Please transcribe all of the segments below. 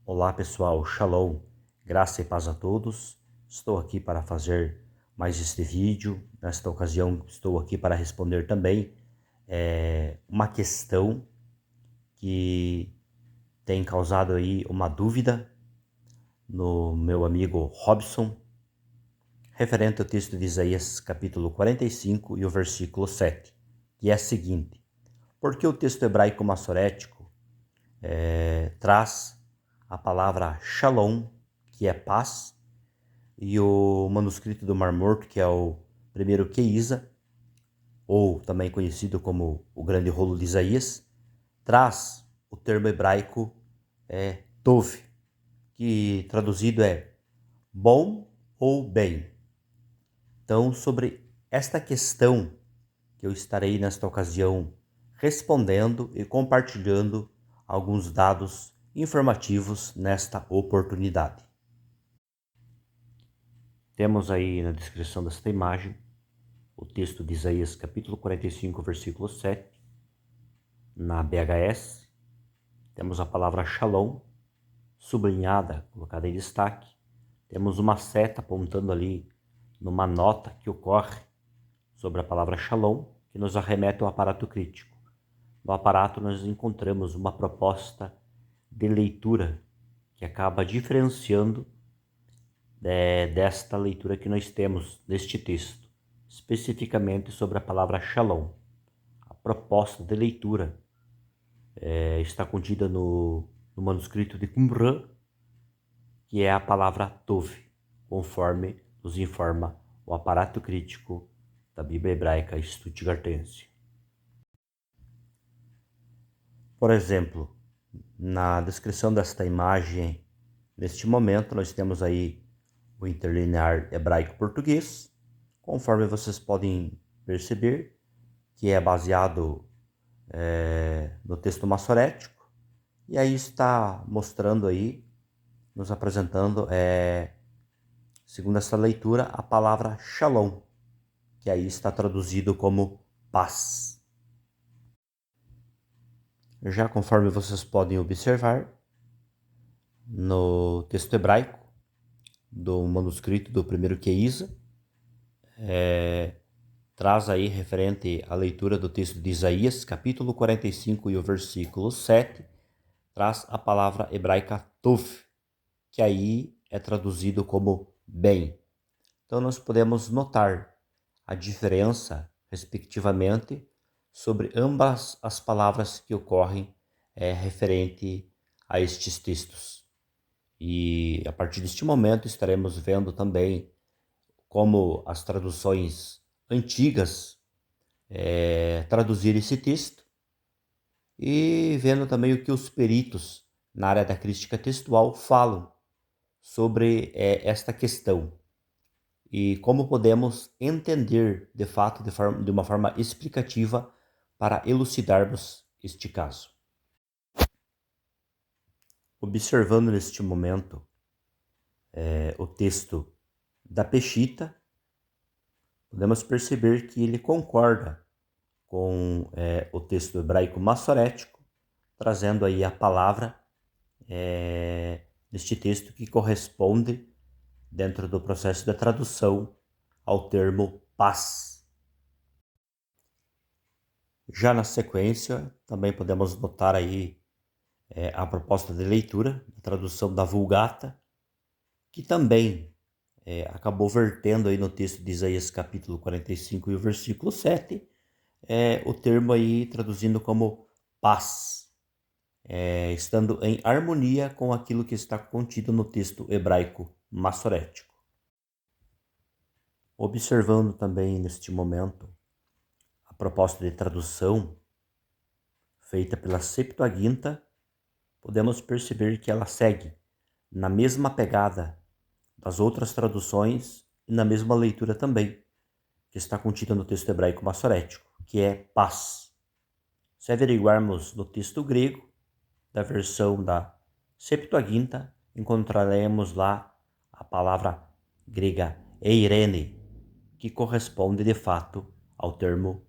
Olá pessoal, Shalom, graça e paz a todos. Estou aqui para fazer mais este vídeo. Nesta ocasião estou aqui para responder também uma questão que tem causado aí uma dúvida no meu amigo Robson, referente ao texto de Isaías capítulo 45 e o versículo 7, que é a seguinte: por que o texto hebraico massorético traz a palavra Shalom, que é paz, e o manuscrito do Mar Morto, que é o primeiro Queísa, ou também conhecido como o Grande Rolo de Isaías, traz o termo hebraico Tov, que traduzido é bom ou bem. Então, sobre esta questão que eu estarei nesta ocasião respondendo e compartilhando alguns dados informativos nesta oportunidade. Temos aí na descrição desta imagem o texto de Isaías capítulo 45, versículo 7, na BHS. Temos a palavra Shalom, sublinhada, colocada em destaque. Temos uma seta apontando ali numa nota que ocorre sobre a palavra Shalom, que nos arremete ao aparato crítico. No aparato nós encontramos uma proposta de leitura que acaba diferenciando desta leitura que nós temos neste texto, especificamente sobre a palavra Shalom. A proposta de leitura está contida no manuscrito de Qumran, que é a palavra Tov, conforme nos informa o aparato crítico da Bíblia Hebraica Stuttgartense. Por exemplo, na descrição desta imagem, neste momento, nós temos aí o interlinear hebraico-português, conforme vocês podem perceber, que é baseado no texto massorético, e aí está mostrando aí, nos apresentando, segundo essa leitura, a palavra Shalom, que aí está traduzido como paz. Já conforme vocês podem observar, no texto hebraico do manuscrito do primeiro Queísa, traz aí referente à leitura do texto de Isaías, capítulo 45 e o versículo 7, traz a palavra hebraica Tov, que aí é traduzido como bem. Então nós podemos notar a diferença, respectivamente, sobre ambas as palavras que ocorrem referente a estes textos. E a partir deste momento estaremos vendo também como as traduções antigas traduzir esse texto e vendo também o que os peritos na área da crítica textual falam sobre esta questão e como podemos entender de fato de uma forma explicativa para elucidarmos este caso. Observando neste momento o texto da Peshitta, podemos perceber que ele concorda com o texto hebraico massorético, trazendo aí a palavra neste texto que corresponde, dentro do processo da tradução, ao termo paz. Já na sequência, também podemos notar aí a proposta de leitura, a tradução da Vulgata, que também acabou vertendo aí no texto de Isaías capítulo 45 e o versículo 7, o termo aí traduzindo como paz, estando em harmonia com aquilo que está contido no texto hebraico massorético. Observando também neste momento a proposta de tradução feita pela Septuaginta, podemos perceber que ela segue na mesma pegada das outras traduções e na mesma leitura também, que está contida no texto hebraico massorético, que é paz. Se averiguarmos no texto grego, da versão da Septuaginta, encontraremos lá a palavra grega eirene, que corresponde de fato ao termo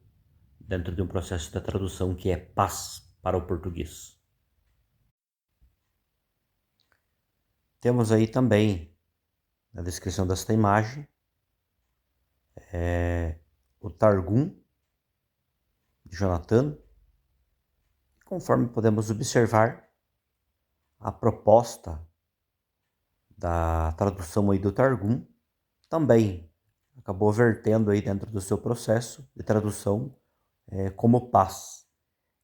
dentro de um processo de tradução que é paz para o português. Temos aí também, na descrição desta imagem, o Targum de Jonathan. Conforme podemos observar, a proposta da tradução aí do Targum também acabou vertendo aí dentro do seu processo de tradução como paz,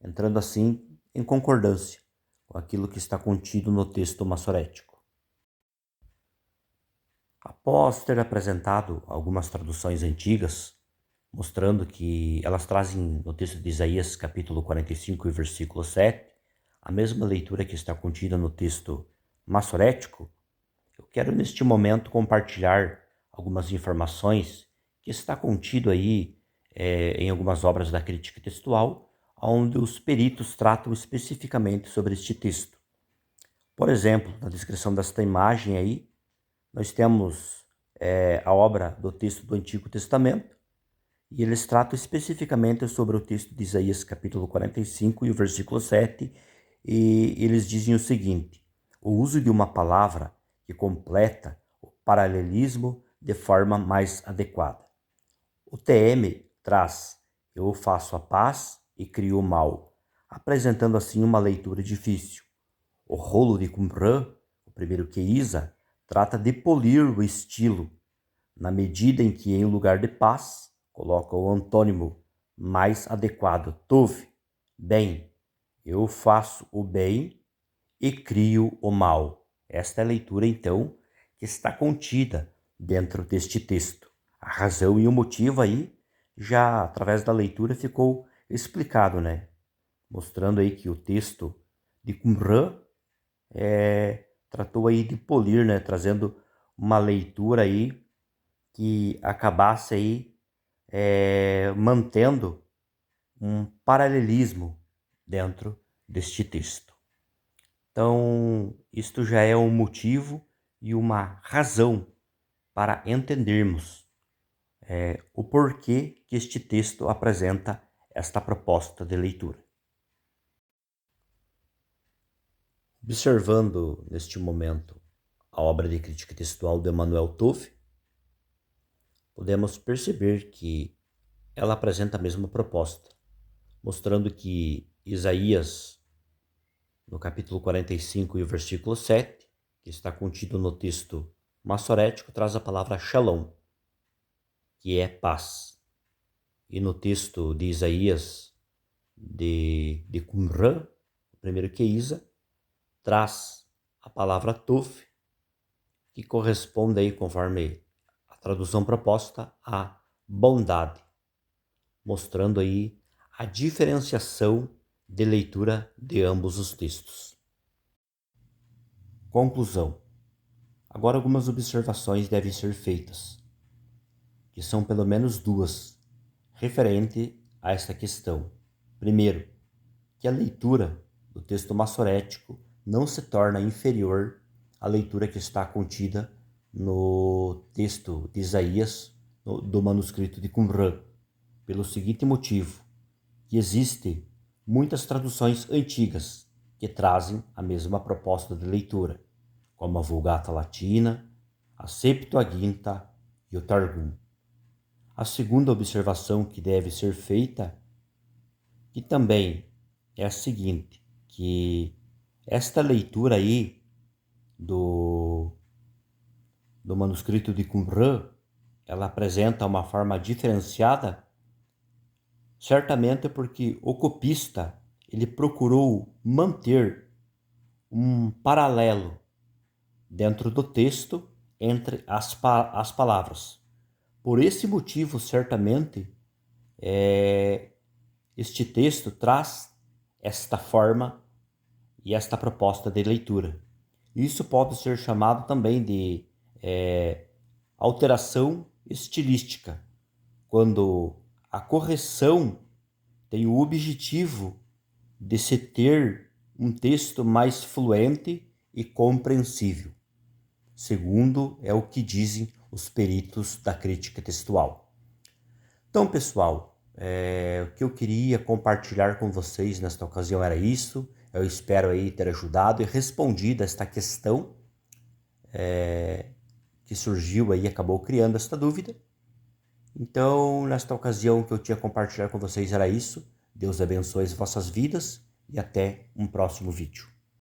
entrando assim em concordância com aquilo que está contido no texto massorético. Após ter apresentado algumas traduções antigas, mostrando que elas trazem no texto de Isaías capítulo 45 e versículo 7, a mesma leitura que está contida no texto massorético, eu quero neste momento compartilhar algumas informações que está contido aí em algumas obras da crítica textual, onde os peritos tratam especificamente sobre este texto. Por exemplo, na descrição desta imagem aí, nós temos a obra do texto do Antigo Testamento, e eles tratam especificamente sobre o texto de Isaías capítulo 45 e o versículo 7, e eles dizem o seguinte: o uso de uma palavra que completa o paralelismo de forma mais adequada. O TM traz: eu faço a paz e crio o mal, apresentando assim uma leitura difícil. O rolo de Qumran, o primeiro Queiza, trata de polir o estilo, na medida em que, em lugar de paz, coloca o antônimo mais adequado, Tov, bem. Eu faço o bem e crio o mal. Esta é a leitura, então, que está contida dentro deste texto. A razão e o motivo aí, já através da leitura, ficou explicado, né? Mostrando aí que o texto de Qumran tratou aí de polir, né? Trazendo uma leitura aí que acabasse aí mantendo um paralelismo dentro deste texto. Então, isto já é um motivo e uma razão para entendermos o porquê que este texto apresenta esta proposta de leitura. Observando neste momento a obra de crítica textual de Emmanuel Tov, podemos perceber que ela apresenta a mesma proposta, mostrando que Isaías, no capítulo 45 e o versículo 7, que está contido no texto massorético, traz a palavra shalom, que é paz. E no texto de Isaías de Qumran, o primeiro Queiza, traz a palavra tov, que corresponde aí, conforme a tradução proposta, a bondade, mostrando aí a diferenciação de leitura de ambos os textos. Conclusão. Agora algumas observações devem ser feitas, que são pelo menos duas, referente a esta questão. Primeiro, que a leitura do texto massorético não se torna inferior à leitura que está contida no texto de Isaías, do manuscrito de Qumran, pelo seguinte motivo, que existem muitas traduções antigas que trazem a mesma proposta de leitura, como a Vulgata Latina, a Septuaginta e o Targum. A segunda observação que deve ser feita, que também é a seguinte, que esta leitura aí do manuscrito de Qumran, ela apresenta uma forma diferenciada, certamente porque o copista ele procurou manter um paralelo dentro do texto entre as palavras. Por esse motivo, certamente, este texto traz esta forma e esta proposta de leitura. Isso pode ser chamado também de alteração estilística, quando a correção tem o objetivo de se ter um texto mais fluente e compreensível, segundo é o que dizem os peritos da crítica textual. Então, pessoal, o que eu queria compartilhar com vocês nesta ocasião era isso. Eu espero aí ter ajudado e respondido esta questão que surgiu aí, acabou criando esta dúvida. Então, nesta ocasião, o que eu tinha a compartilhar com vocês era isso. Deus abençoe as vossas vidas e até um próximo vídeo.